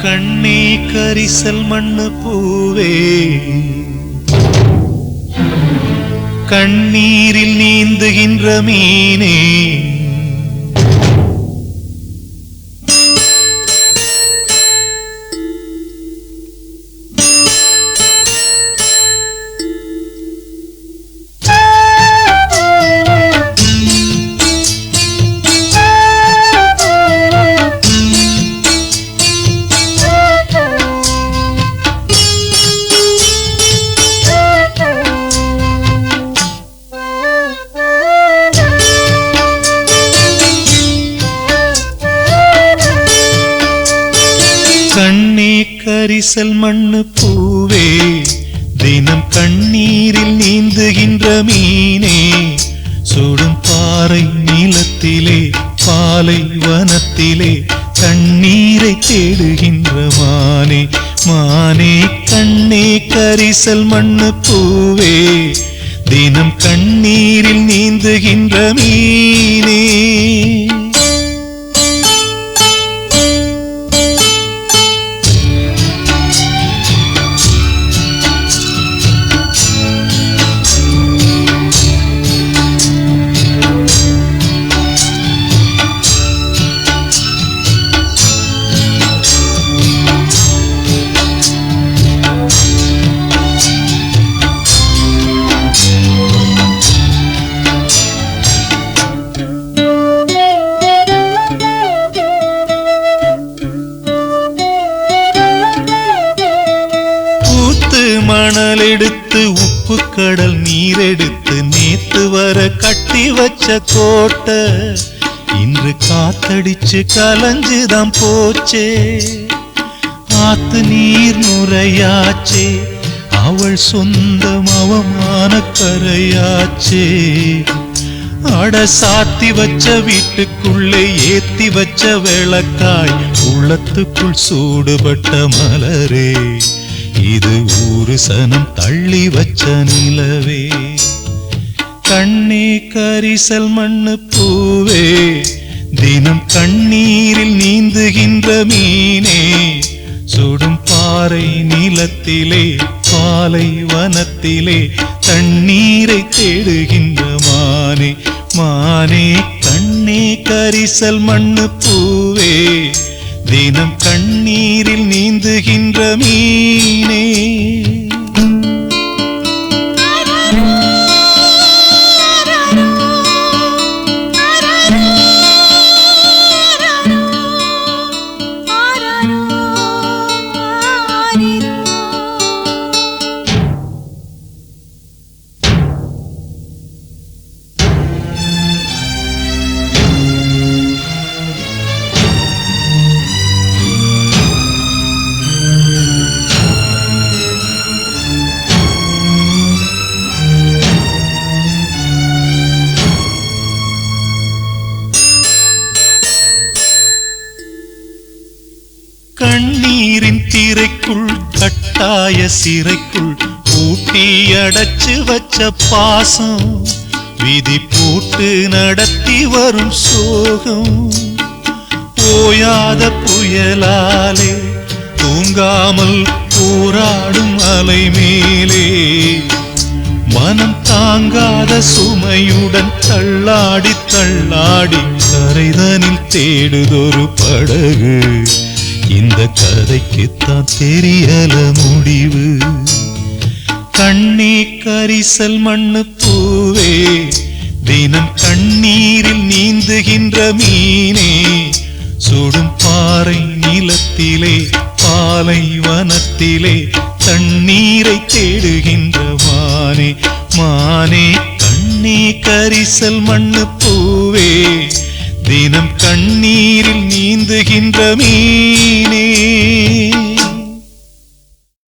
கண்ணே கரிசல் மண்ணு பூவே கண்ணீரில் நீந்துகின்ற மீனே கண்ணே கரிசல் மண்ணு பூவே தினம் கண்ணீரில் நீந்துகின்ற மீனே சுடும் பாறை நீளத்திலே பாலை வனத்திலே தண்ணீரை தேடுகின்ற மானே மானே கண்ணே கரிசல் மண்ணு பூவே தினம் கண்ணீரில் நீந்துகின்ற மீனே மணல் எடுத்து உப்பு கடல் நீர் எடுத்து நேத்து வர கட்டி வச்ச கோட்டை இன்று காத்தடிச்சு கலஞ்சுதான் போச்சே ஆத்து நீர் நுரையாச்சே அவள் சொந்தம் அவமான கரையாச்சே அட சாத்தி வச்ச வீட்டுக்குள்ளே ஏத்தி வச்ச விளக்காய் உள்ளத்துக்குள் சூடுபட்ட மலரே இது ஊரு சனம் தள்ளி வச்ச நிலவே கண்ணே கரிசல் மண்ணு பூவே தினம் கண்ணீரில் நீந்துகின்ற மீனே சுடும் பாறை நீளத்திலே பாலை வனத்திலே தண்ணீரை தேடுகின்ற மானே மானே கண்ணே கரிசல் மண்ணு பூவே தினம் கண்ணீரில் நீந்துகின்ற மீனே கண்ணீரின் திரைக்குள் கட்டாய சிறைக்குள் பூட்டி அடைச்சு வச்ச பாசம் விதி போட்டு நடத்தி வரும் சோகம் ஓயாத புயலாலே தூங்காமல் போராடும் அலை மேலே மனம் தாங்காத சுமையுடன் தள்ளாடி தள்ளாடி கரைதனில் தேடுதொரு படகு இந்த கதைக்குத்தான் தெரியல முடிவு கண்ணே கரிசல் மண்ணு பூவே தினம் கண்ணீரில் நீந்துகின்ற மீனே சுடும் பாறை நீளத்திலே பாலை வனத்திலே தண்ணீரை தேடுகின்ற மானே மானே கண்ணே கரிசல் மண்ணு பூவே தினம் கண்ணீரில் நீந்துகின்ற மீனே